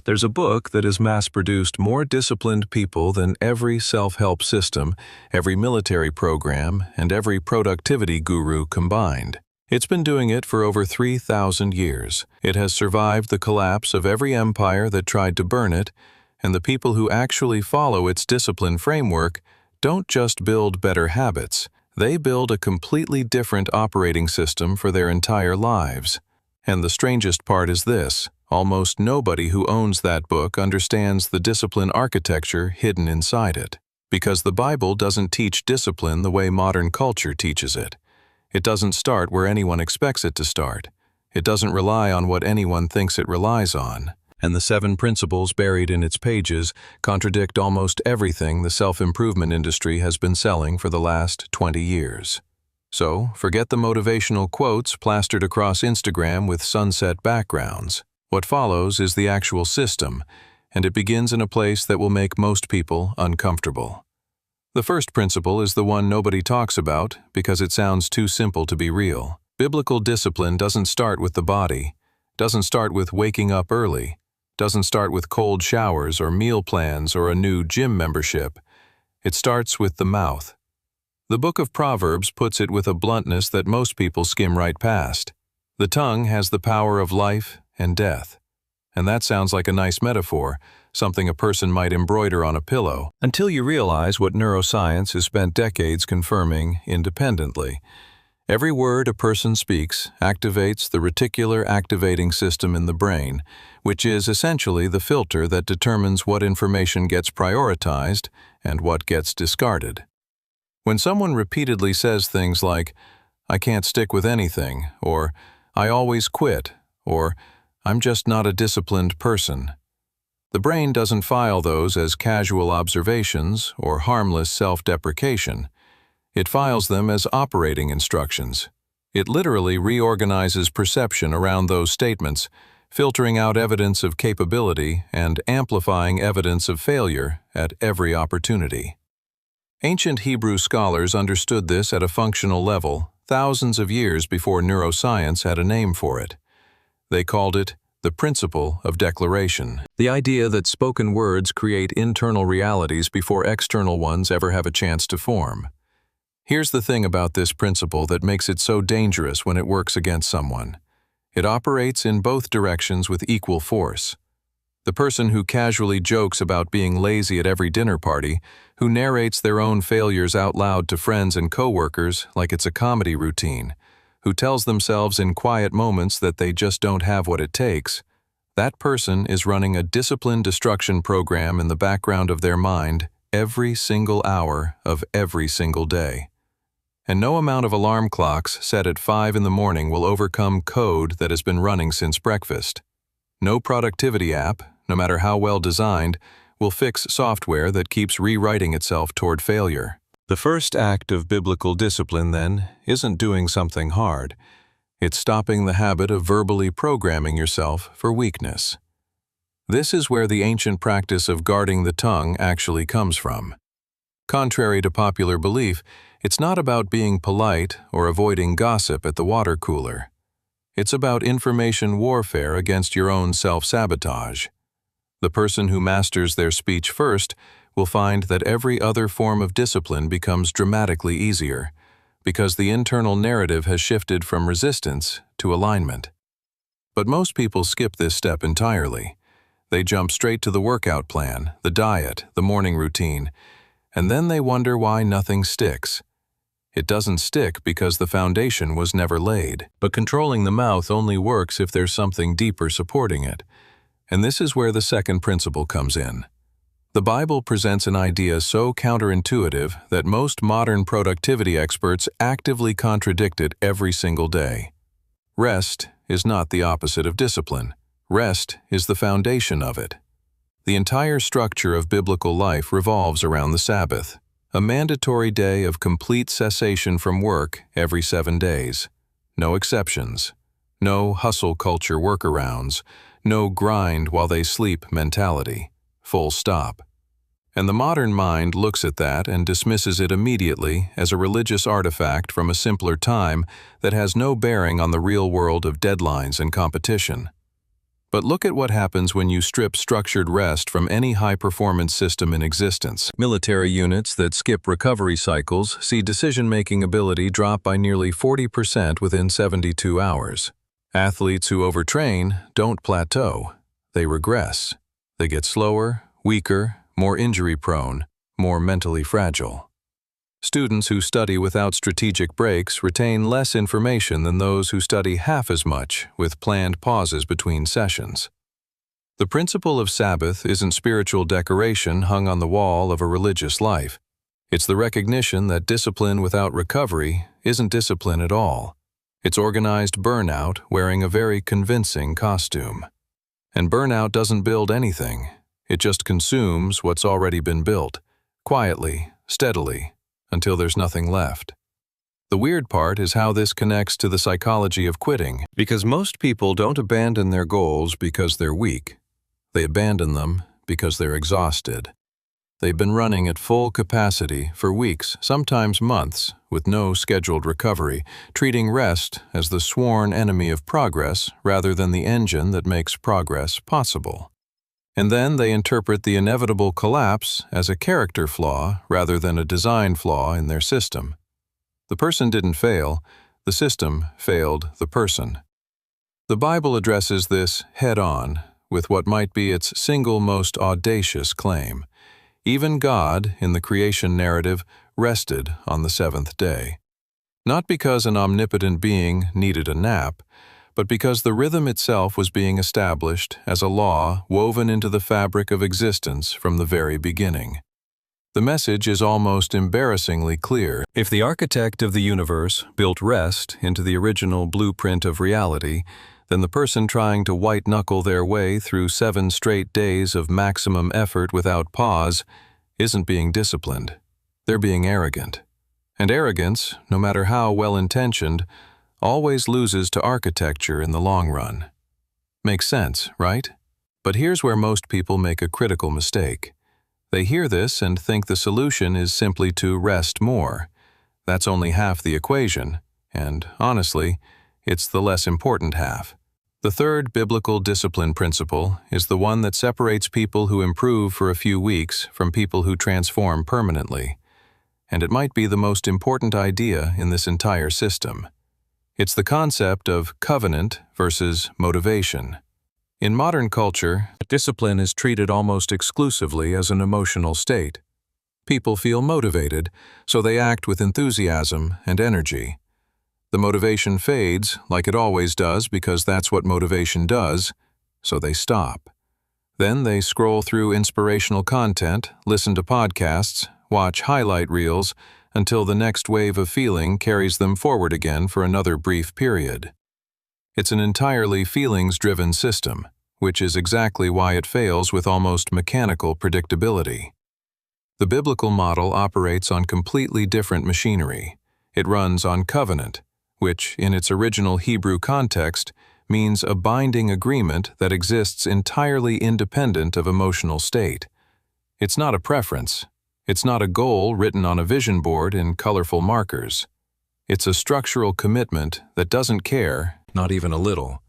There's a book that has mass-produced more disciplined people than every self-help system, every military program, and every productivity guru combined. It's been doing it for over 3,000 years. It has survived the collapse of every empire that tried to burn it, and the people who actually follow its discipline framework don't just build better habits, they build a completely different operating system for their entire lives. And the strangest part is this: almost nobody who owns that book understands the discipline architecture hidden inside it. Because the Bible doesn't teach discipline the way modern culture teaches it. It doesn't start where anyone expects it to start. It doesn't rely on what anyone thinks it relies on. And the 7 principles buried in its pages contradict almost everything the self-improvement industry has been selling for the last 20 years. So, forget the motivational quotes plastered across Instagram with sunset backgrounds. What follows is the actual system, and it begins in a place that will make most people uncomfortable. The first principle is the one nobody talks about because it sounds too simple to be real. Biblical discipline doesn't start with the body, doesn't start with waking up early, doesn't start with cold showers or meal plans or a new gym membership. It starts with the mouth. The book of Proverbs puts it with a bluntness that most people skim right past. The tongue has the power of life and death. And that sounds like a nice metaphor, something a person might embroider on a pillow, until you realize what neuroscience has spent decades confirming independently. Every word a person speaks activates the reticular activating system in the brain, which is essentially the filter that determines what information gets prioritized and what gets discarded. When someone repeatedly says things like, "I can't stick with anything," or "I always quit," or "I'm just not a disciplined person," the brain doesn't file those as casual observations or harmless self-deprecation. It files them as operating instructions. It literally reorganizes perception around those statements, filtering out evidence of capability and amplifying evidence of failure at every opportunity. Ancient Hebrew scholars understood this at a functional level, thousands of years before neuroscience had a name for it. They called it the principle of declaration, the idea that spoken words create internal realities before external ones ever have a chance to form. Here's the thing about this principle that makes it so dangerous when it works against someone. It operates in both directions with equal force. The person who casually jokes about being lazy at every dinner party, who narrates their own failures out loud to friends and coworkers like it's a comedy routine, who tells themselves in quiet moments that they just don't have what it takes, that person is running a discipline destruction program in the background of their mind every single hour of every single day. And no amount of alarm clocks set at 5 in the morning will overcome code that has been running since breakfast. No productivity app, no matter how well designed, will fix software that keeps rewriting itself toward failure. The first act of biblical discipline, then, isn't doing something hard. It's stopping the habit of verbally programming yourself for weakness. This is where the ancient practice of guarding the tongue actually comes from. Contrary to popular belief, it's not about being polite or avoiding gossip at the water cooler. It's about information warfare against your own self-sabotage. The person who masters their speech first will find that every other form of discipline becomes dramatically easier, because the internal narrative has shifted from resistance to alignment. But most people skip this step entirely. They jump straight to the workout plan, the diet, the morning routine, and then they wonder why nothing sticks. It doesn't stick because the foundation was never laid. But controlling the mouth only works if there's something deeper supporting it. And this is where the second principle comes in. The Bible presents an idea so counterintuitive that most modern productivity experts actively contradict it every single day. Rest is not the opposite of discipline. Rest is the foundation of it. The entire structure of biblical life revolves around the Sabbath, a mandatory day of complete cessation from work every 7 days. No exceptions. No hustle culture workarounds. No grind while they sleep mentality. Full stop. And the modern mind looks at that and dismisses it immediately as a religious artifact from a simpler time that has no bearing on the real world of deadlines and competition. But look at what happens when you strip structured rest from any high-performance system in existence. Military units that skip recovery cycles see decision-making ability drop by nearly 40% within 72 hours. Athletes who overtrain don't plateau. They regress. They get slower, weaker, more injury-prone, more mentally fragile. Students who study without strategic breaks retain less information than those who study half as much with planned pauses between sessions. The principle of Sabbath isn't spiritual decoration hung on the wall of a religious life. It's the recognition that discipline without recovery isn't discipline at all. It's organized burnout wearing a very convincing costume. And burnout doesn't build anything. It just consumes what's already been built, quietly, steadily, until there's nothing left. The weird part is how this connects to the psychology of quitting, because most people don't abandon their goals because they're weak. They abandon them because they're exhausted. They've been running at full capacity for weeks, sometimes months, with no scheduled recovery, treating rest as the sworn enemy of progress rather than the engine that makes progress possible. And then they interpret the inevitable collapse as a character flaw rather than a design flaw in their system. The person didn't fail, the system failed the person. The Bible addresses this head-on with what might be its single most audacious claim. Even God, in the creation narrative, rested on the seventh day. Not because an omnipotent being needed a nap, but because the rhythm itself was being established as a law woven into the fabric of existence from the very beginning. The message is almost embarrassingly clear. If the architect of the universe built rest into the original blueprint of reality, then the person trying to white-knuckle their way through 7 straight days of maximum effort without pause isn't being disciplined. They're being arrogant. And arrogance, no matter how well-intentioned, always loses to architecture in the long run. Makes sense, right? But here's where most people make a critical mistake. They hear this and think the solution is simply to rest more. That's only half the equation, and honestly, it's the less important half. The third biblical discipline principle is the one that separates people who improve for a few weeks from people who transform permanently. And it might be the most important idea in this entire system. It's the concept of covenant versus motivation. In modern culture, discipline is treated almost exclusively as an emotional state. People feel motivated, so they act with enthusiasm and energy. The motivation fades, like it always does because that's what motivation does, so they stop. Then they scroll through inspirational content, listen to podcasts, watch highlight reels, until the next wave of feeling carries them forward again for another brief period. It's an entirely feelings-driven system, which is exactly why it fails with almost mechanical predictability. The biblical model operates on completely different machinery. It runs on covenant, which, in its original Hebrew context, means a binding agreement that exists entirely independent of emotional state. It's not a preference. It's not a goal written on a vision board in colorful markers. It's a structural commitment that doesn't care, not even a little,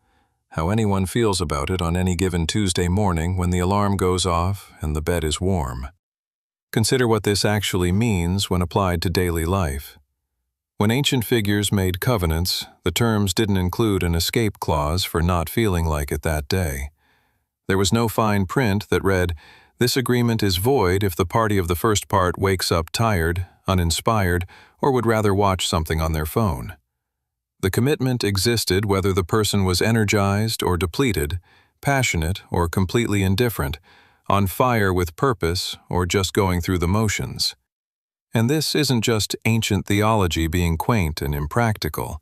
how anyone feels about it on any given Tuesday morning when the alarm goes off and the bed is warm. Consider what this actually means when applied to daily life. When ancient figures made covenants, the terms didn't include an escape clause for not feeling like it that day. There was no fine print that read, "This agreement is void if the party of the first part wakes up tired, uninspired, or would rather watch something on their phone." The commitment existed whether the person was energized or depleted, passionate or completely indifferent, on fire with purpose or just going through the motions. And this isn't just ancient theology being quaint and impractical.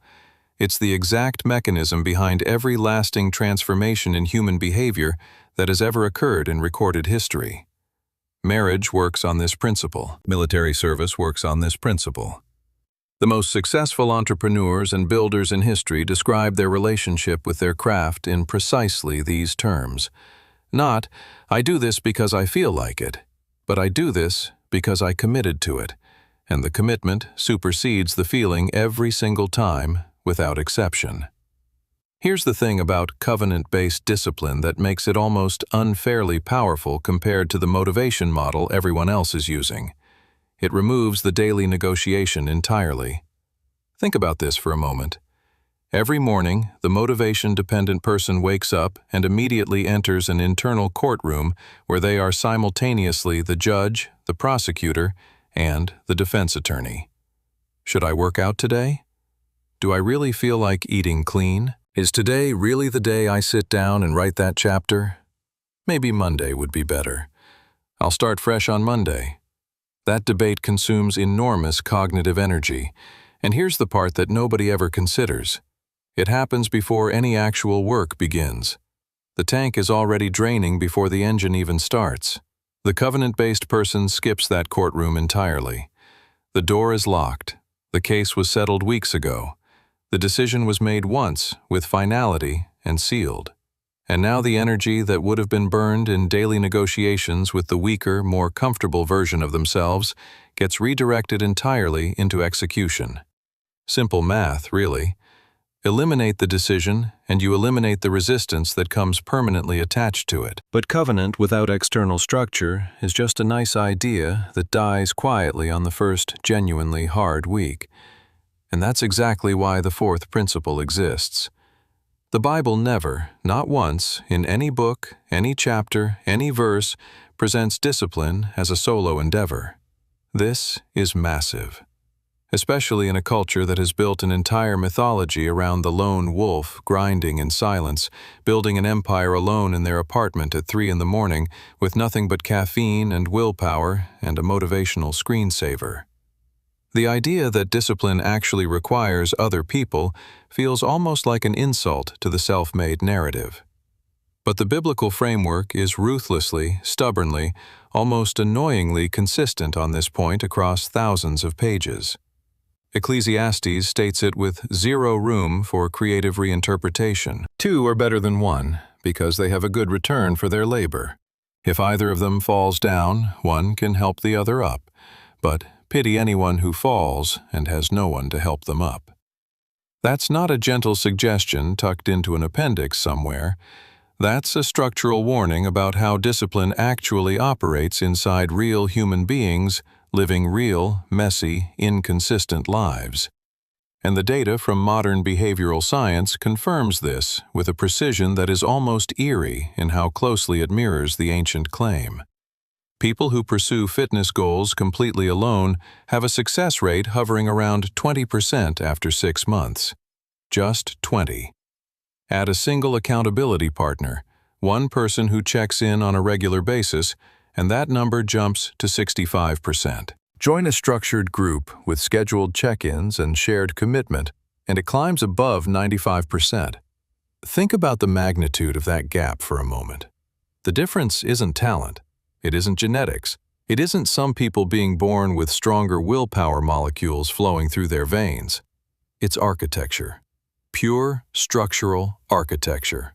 It's the exact mechanism behind every lasting transformation in human behavior that has ever occurred in recorded history. Marriage works on this principle. Military service works on this principle. The most successful entrepreneurs and builders in history describe their relationship with their craft in precisely these terms. Not, "I do this because I feel like it," but "I do this because I committed to it," and the commitment supersedes the feeling every single time, without exception. Here's the thing about covenant-based discipline that makes it almost unfairly powerful compared to the motivation model everyone else is using. It removes the daily negotiation entirely. Think about this for a moment. Every morning, the motivation-dependent person wakes up and immediately enters an internal courtroom where they are simultaneously the judge, the prosecutor, and the defense attorney. Should I work out today? Do I really feel like eating clean? Is today really the day I sit down and write that chapter? Maybe Monday would be better. I'll start fresh on Monday. That debate consumes enormous cognitive energy, and here's the part that nobody ever considers. It happens before any actual work begins. The tank is already draining before the engine even starts. The covenant-based person skips that courtroom entirely. The door is locked. The case was settled weeks ago. The decision was made once, with finality, and sealed. And now the energy that would have been burned in daily negotiations with the weaker, more comfortable version of themselves gets redirected entirely into execution. Simple math, really. Eliminate the decision, and you eliminate the resistance that comes permanently attached to it. But covenant without external structure is just a nice idea that dies quietly on the first genuinely hard week. And that's exactly why the fourth principle exists. The Bible never, not once, in any book, any chapter, any verse, presents discipline as a solo endeavor. This is massive. Especially in a culture that has built an entire mythology around the lone wolf grinding in silence, building an empire alone in their apartment at 3 a.m. with nothing but caffeine and willpower and a motivational screensaver. The idea that discipline actually requires other people feels almost like an insult to the self-made narrative. But the biblical framework is ruthlessly, stubbornly, almost annoyingly consistent on this point across thousands of pages. Ecclesiastes states it with zero room for creative reinterpretation. 2 are better than 1 because they have a good return for their labor. If either of them falls down, one can help the other up. But pity anyone who falls and has no one to help them up. That's not a gentle suggestion tucked into an appendix somewhere. That's a structural warning about how discipline actually operates inside real human beings living real, messy, inconsistent lives. And the data from modern behavioral science confirms this with a precision that is almost eerie in how closely it mirrors the ancient claim. People who pursue fitness goals completely alone have a success rate hovering around 20% after 6 months. Just 20. Add a single accountability partner, one person who checks in on a regular basis, and that number jumps to 65%. Join a structured group with scheduled check-ins and shared commitment, and it climbs above 95%. Think about the magnitude of that gap for a moment. The difference isn't talent. It isn't genetics. It isn't some people being born with stronger willpower molecules flowing through their veins. It's architecture. Pure, structural architecture.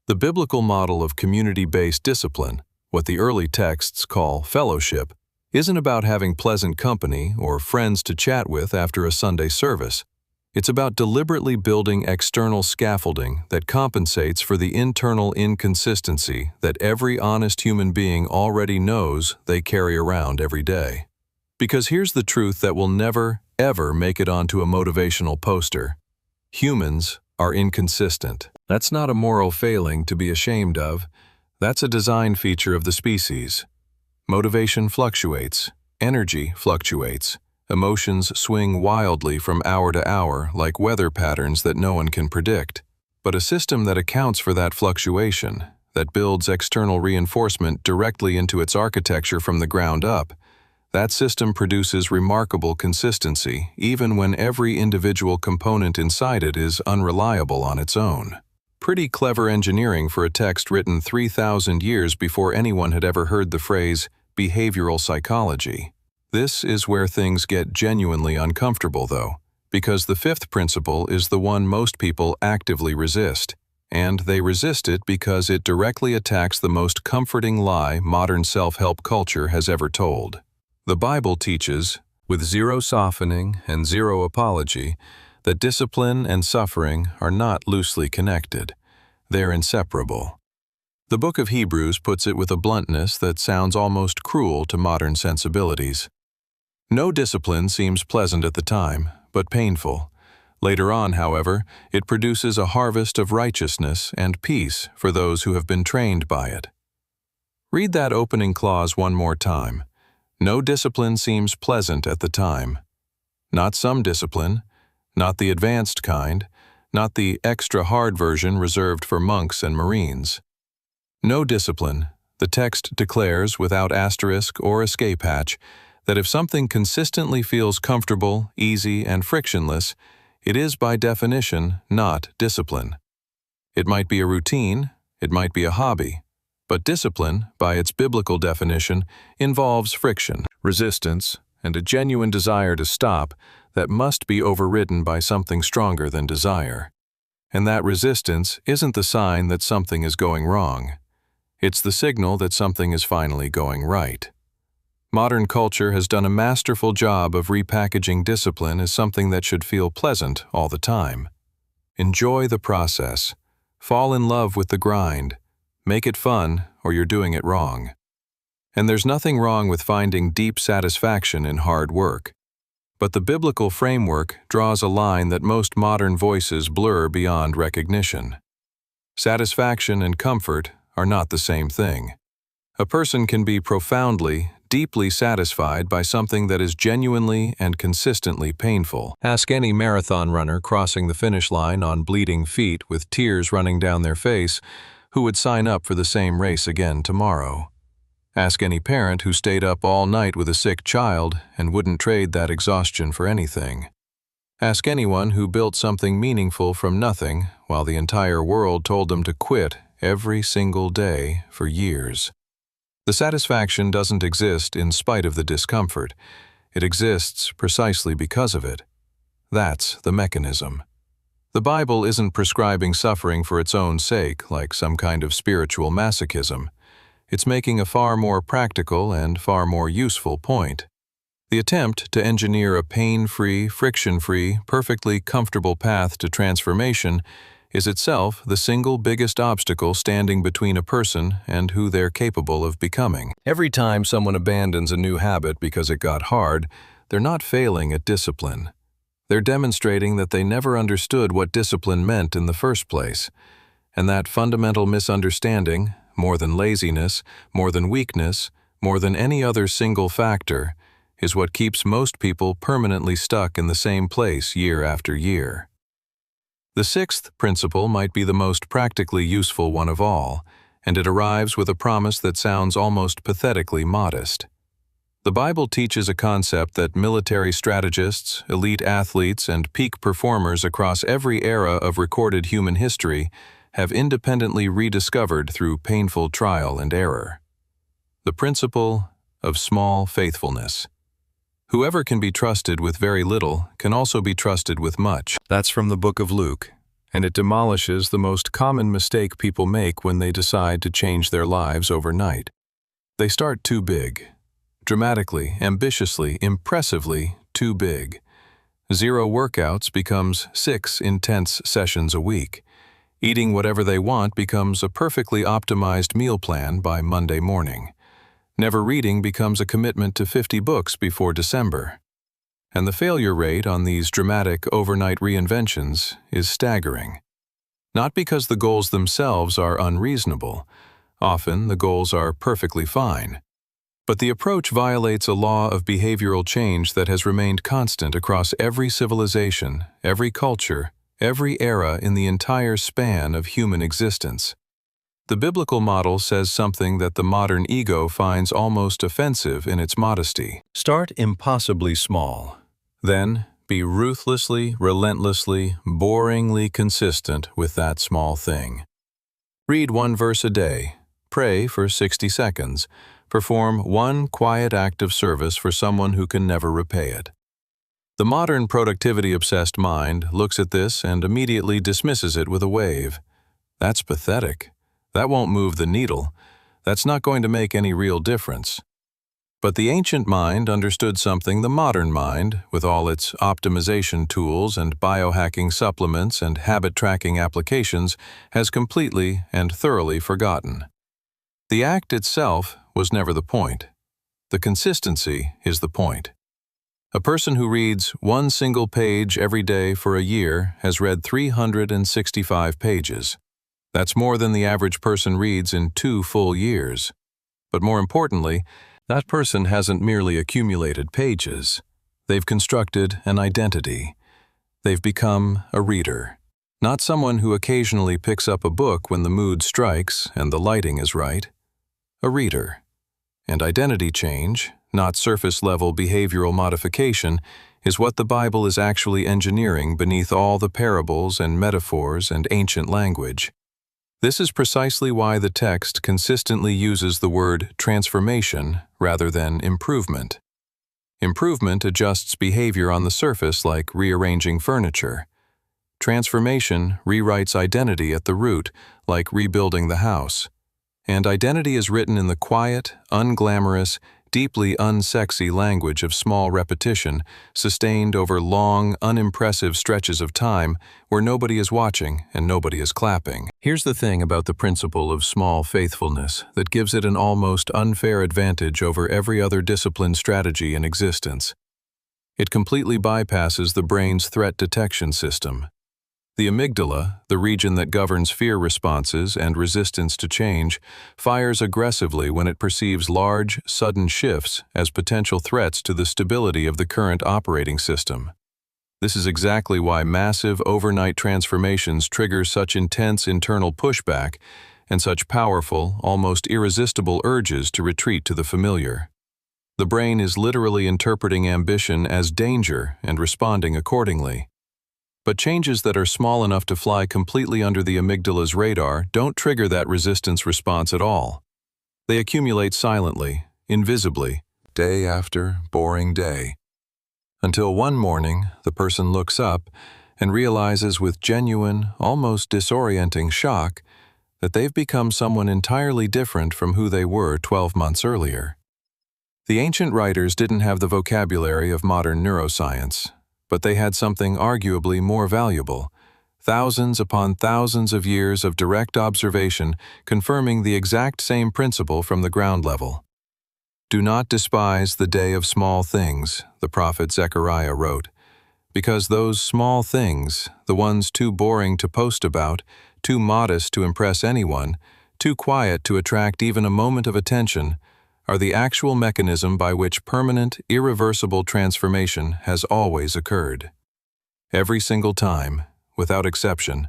The biblical model of community-based discipline, what the early texts call fellowship, isn't about having pleasant company or friends to chat with after a Sunday service. It's about deliberately building external scaffolding that compensates for the internal inconsistency that every honest human being already knows they carry around every day. Because here's the truth that will never, ever make it onto a motivational poster. Humans are inconsistent. That's not a moral failing to be ashamed of. That's a design feature of the species. Motivation fluctuates. Energy fluctuates. Emotions swing wildly from hour to hour like weather patterns that no one can predict. But a system that accounts for that fluctuation, that builds external reinforcement directly into its architecture from the ground up, that system produces remarkable consistency even when every individual component inside it is unreliable on its own. Pretty clever engineering for a text written 3,000 years before anyone had ever heard the phrase behavioral psychology. This is where things get genuinely uncomfortable, though, because the fifth principle is the one most people actively resist, and they resist it because it directly attacks the most comforting lie modern self-help culture has ever told. The Bible teaches, with zero softening and zero apology, that discipline and suffering are not loosely connected. They're inseparable. The book of Hebrews puts it with a bluntness that sounds almost cruel to modern sensibilities. No discipline seems pleasant at the time, but painful. Later on, however, it produces a harvest of righteousness and peace for those who have been trained by it. Read that opening clause one more time. No discipline seems pleasant at the time. Not some discipline, not the advanced kind, not the extra hard version reserved for monks and Marines. No discipline, the text declares without asterisk or escape hatch, that if something consistently feels comfortable, easy, and frictionless, it is by definition not discipline. It might be a routine, it might be a hobby, but discipline, by its biblical definition, involves friction, resistance, and a genuine desire to stop that must be overridden by something stronger than desire. And that resistance isn't the sign that something is going wrong. It's the signal that something is finally going right. Modern culture has done a masterful job of repackaging discipline as something that should feel pleasant all the time. Enjoy the process. Fall in love with the grind. Make it fun, or you're doing it wrong. And there's nothing wrong with finding deep satisfaction in hard work. But the biblical framework draws a line that most modern voices blur beyond recognition. Satisfaction and comfort are not the same thing. A person can be profoundly, deeply satisfied by something that is genuinely and consistently painful. Ask any marathon runner crossing the finish line on bleeding feet with tears running down their face who would sign up for the same race again tomorrow. Ask any parent who stayed up all night with a sick child and wouldn't trade that exhaustion for anything. Ask anyone who built something meaningful from nothing while the entire world told them to quit every single day for years. The satisfaction doesn't exist in spite of the discomfort. It exists precisely because of it. That's the mechanism. The Bible isn't prescribing suffering for its own sake, like some kind of spiritual masochism. It's making a far more practical and far more useful point. The attempt to engineer a pain-free, friction-free, perfectly comfortable path to transformation is itself the single biggest obstacle standing between a person and who they're capable of becoming. Every time someone abandons a new habit because it got hard, they're not failing at discipline. They're demonstrating that they never understood what discipline meant in the first place. And that fundamental misunderstanding, more than laziness, more than weakness, more than any other single factor, is what keeps most people permanently stuck in the same place year after year. The sixth principle might be the most practically useful one of all, and it arrives with a promise that sounds almost pathetically modest. The Bible teaches a concept that military strategists, elite athletes, and peak performers across every era of recorded human history have independently rediscovered through painful trial and error. The principle of small faithfulness. Whoever can be trusted with very little can also be trusted with much. That's from the book of Luke, and it demolishes the most common mistake people make when they decide to change their lives overnight. They start too big. Dramatically, ambitiously, impressively too big. 0 workouts becomes 6 intense sessions a week. Eating whatever they want becomes a perfectly optimized meal plan by Monday morning. Never reading becomes a commitment to 50 books before December. And the failure rate on these dramatic overnight reinventions is staggering. Not because the goals themselves are unreasonable. Often the goals are perfectly fine. But the approach violates a law of behavioral change that has remained constant across every civilization, every culture, every era in the entire span of human existence. The biblical model says something that the modern ego finds almost offensive in its modesty. Start impossibly small. Then be ruthlessly, relentlessly, boringly consistent with that small thing. Read 1 verse a day. Pray for 60 seconds. Perform 1 quiet act of service for someone who can never repay it. The modern productivity-obsessed mind looks at this and immediately dismisses it with a wave. That's pathetic. That won't move the needle. That's not going to make any real difference. But the ancient mind understood something the modern mind, with all its optimization tools and biohacking supplements and habit-tracking applications, has completely and thoroughly forgotten. The act itself was never the point. The consistency is the point. A person who reads one single page every day for a year has read 365 pages. That's more than the average person reads in 2 full years. But more importantly, that person hasn't merely accumulated pages. They've constructed an identity. They've become a reader. Not someone who occasionally picks up a book when the mood strikes and the lighting is right. A reader. And identity change, not surface-level behavioral modification, is what the Bible is actually engineering beneath all the parables and metaphors and ancient language. This is precisely why the text consistently uses the word transformation rather than improvement. Improvement adjusts behavior on the surface like rearranging furniture. Transformation rewrites identity at the root like rebuilding the house. And identity is written in the quiet, unglamorous, deeply unsexy language of small repetition, sustained over long, unimpressive stretches of time where nobody is watching and nobody is clapping. Here's the thing about the principle of small faithfulness that gives it an almost unfair advantage over every other disciplined strategy in existence. It completely bypasses the brain's threat detection system. The amygdala, the region that governs fear responses and resistance to change, fires aggressively when it perceives large, sudden shifts as potential threats to the stability of the current operating system. This is exactly why massive overnight transformations trigger such intense internal pushback and such powerful, almost irresistible urges to retreat to the familiar. The brain is literally interpreting ambition as danger and responding accordingly. But changes that are small enough to fly completely under the amygdala's radar don't trigger that resistance response at all. They accumulate silently, invisibly, day after boring day. Until one morning, the person looks up and realizes with genuine, almost disorienting shock that they've become someone entirely different from who they were 12 months earlier. The ancient writers didn't have the vocabulary of modern neuroscience, but they had something arguably more valuable, thousands upon thousands of years of direct observation confirming the exact same principle from the ground level. "Do not despise the day of small things," the prophet Zechariah wrote, because those small things, the ones too boring to post about, too modest to impress anyone, too quiet to attract even a moment of attention, are the actual mechanism by which permanent, irreversible transformation has always occurred. Every single time, without exception,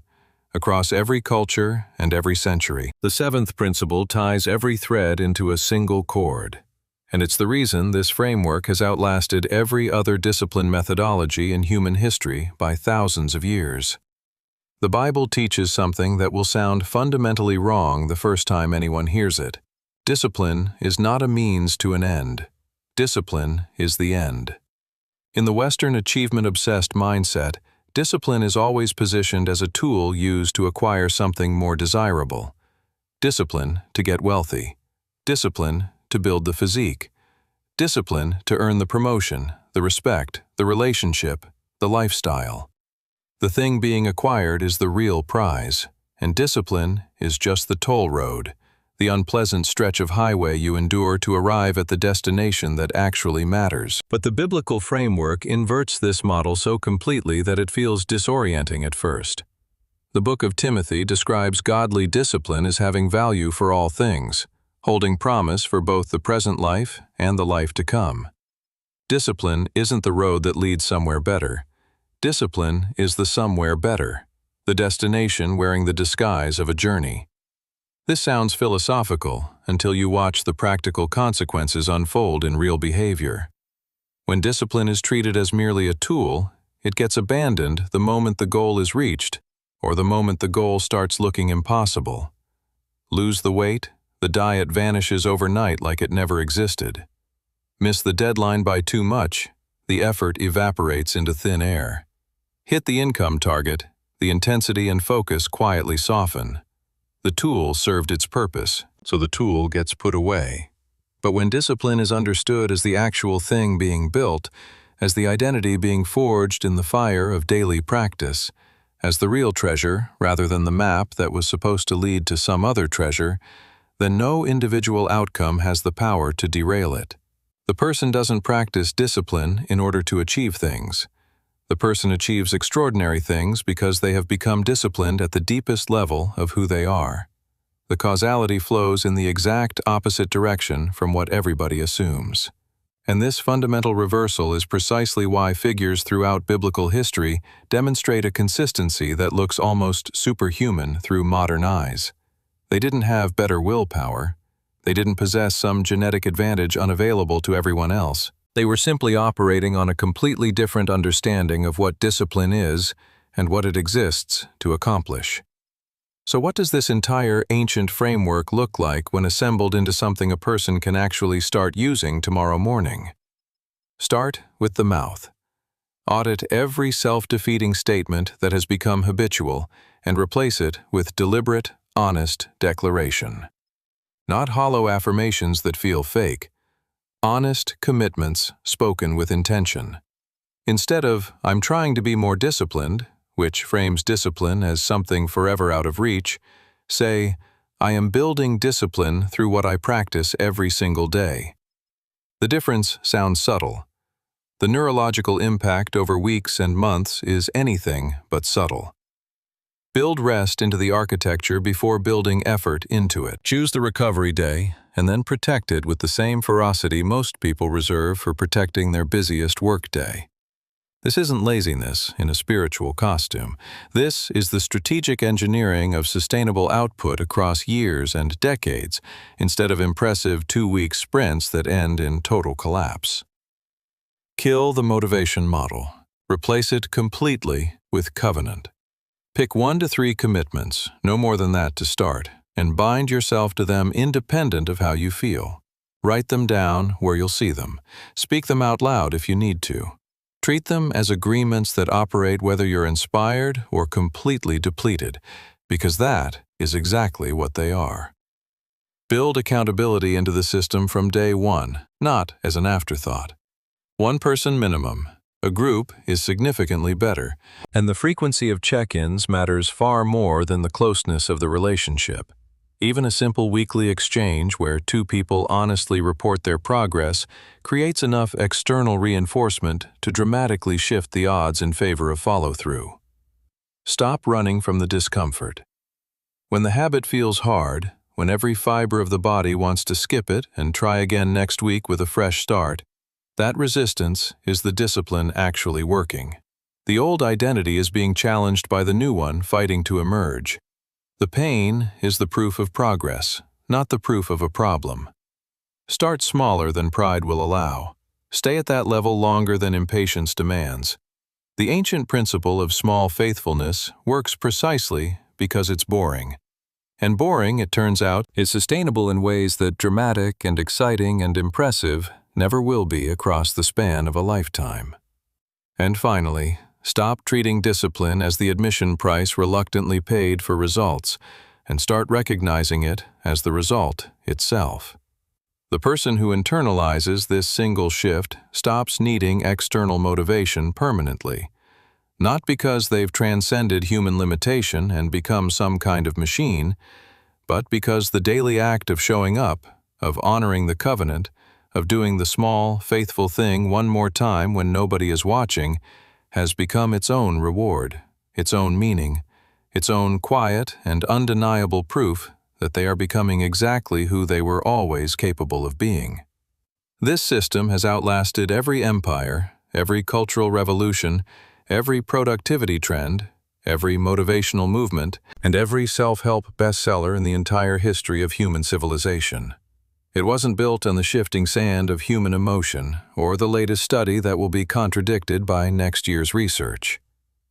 across every culture and every century. The seventh principle ties every thread into a single cord, and it's the reason this framework has outlasted every other discipline methodology in human history by thousands of years. The Bible teaches something that will sound fundamentally wrong the first time anyone hears it. Discipline is not a means to an end. Discipline is the end. In the Western achievement-obsessed mindset, discipline is always positioned as a tool used to acquire something more desirable. Discipline to get wealthy. Discipline to build the physique. Discipline to earn the promotion, the respect, the relationship, the lifestyle. The thing being acquired is the real prize, and discipline is just the toll road, the unpleasant stretch of highway you endure to arrive at the destination that actually matters. But the biblical framework inverts this model so completely that it feels disorienting at first. The book of Timothy describes godly discipline as having value for all things, holding promise for both the present life and the life to come. Discipline isn't the road that leads somewhere better. Discipline is the somewhere better, the destination wearing the disguise of a journey. This sounds philosophical until you watch the practical consequences unfold in real behavior. When discipline is treated as merely a tool, it gets abandoned the moment the goal is reached, or the moment the goal starts looking impossible. Lose the weight, the diet vanishes overnight like it never existed. Miss the deadline by too much, the effort evaporates into thin air. Hit the income target, the intensity and focus quietly soften. The tool served its purpose, so the tool gets put away. But when discipline is understood as the actual thing being built, as the identity being forged in the fire of daily practice, as the real treasure rather than the map that was supposed to lead to some other treasure, then no individual outcome has the power to derail it. The person doesn't practice discipline in order to achieve things. The person achieves extraordinary things because they have become disciplined at the deepest level of who they are. The causality flows in the exact opposite direction from what everybody assumes. And this fundamental reversal is precisely why figures throughout biblical history demonstrate a consistency that looks almost superhuman through modern eyes. They didn't have better willpower. They didn't possess some genetic advantage unavailable to everyone else. They were simply operating on a completely different understanding of what discipline is and what it exists to accomplish. So what does this entire ancient framework look like when assembled into something a person can actually start using tomorrow morning? Start with the mouth. Audit every self-defeating statement that has become habitual and replace it with deliberate, honest declaration. Not hollow affirmations that feel fake. Honest commitments spoken with intention. Instead of, "I'm trying to be more disciplined," which frames discipline as something forever out of reach, say, "I am building discipline through what I practice every single day." The difference sounds subtle. The neurological impact over weeks and months is anything but subtle. Build rest into the architecture before building effort into it. Choose the recovery day, and then protect it with the same ferocity most people reserve for protecting their busiest workday. This isn't laziness in a spiritual costume. This is the strategic engineering of sustainable output across years and decades, instead of impressive 2-week sprints that end in total collapse. Kill the motivation model. Replace it completely with covenant. Pick 1 to 3 commitments, no more than that to start, and bind yourself to them independent of how you feel. Write them down where you'll see them. Speak them out loud if you need to. Treat them as agreements that operate whether you're inspired or completely depleted, because that is exactly what they are. Build accountability into the system from day one, not as an afterthought. 1 person minimum. A group is significantly better, and the frequency of check-ins matters far more than the closeness of the relationship. Even a simple weekly exchange where 2 people honestly report their progress creates enough external reinforcement to dramatically shift the odds in favor of follow-through. Stop running from the discomfort. When the habit feels hard, when every fiber of the body wants to skip it and try again next week with a fresh start, that resistance is the discipline actually working. The old identity is being challenged by the new one fighting to emerge. The pain is the proof of progress, not the proof of a problem. Start smaller than pride will allow. Stay at that level longer than impatience demands. The ancient principle of small faithfulness works precisely because it's boring. And boring, it turns out, is sustainable in ways that dramatic and exciting and impressive never will be across the span of a lifetime. And finally, stop treating discipline as the admission price reluctantly paid for results, and start recognizing it as the result itself. The person who internalizes this single shift stops needing external motivation permanently, not because they've transcended human limitation and become some kind of machine, but because the daily act of showing up, of honoring the covenant, of doing the small, faithful thing one more time when nobody is watching, has become its own reward, its own meaning, its own quiet and undeniable proof that they are becoming exactly who they were always capable of being. This system has outlasted every empire, every cultural revolution, every productivity trend, every motivational movement, and every self-help bestseller in the entire history of human civilization. It wasn't built on the shifting sand of human emotion or the latest study that will be contradicted by next year's research.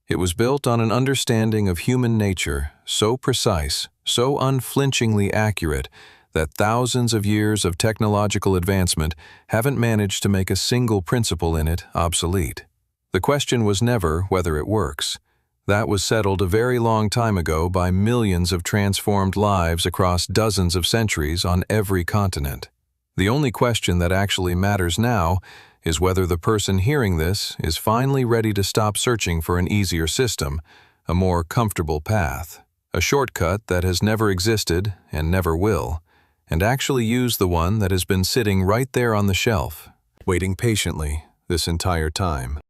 It was built on an understanding of human nature so precise, so unflinchingly accurate, that thousands of years of technological advancement haven't managed to make a single principle in it obsolete. The question was never whether it works. That was settled a very long time ago by millions of transformed lives across dozens of centuries on every continent. The only question that actually matters now is whether the person hearing this is finally ready to stop searching for an easier system, a more comfortable path, a shortcut that has never existed and never will, and actually use the one that has been sitting right there on the shelf, waiting patiently this entire time.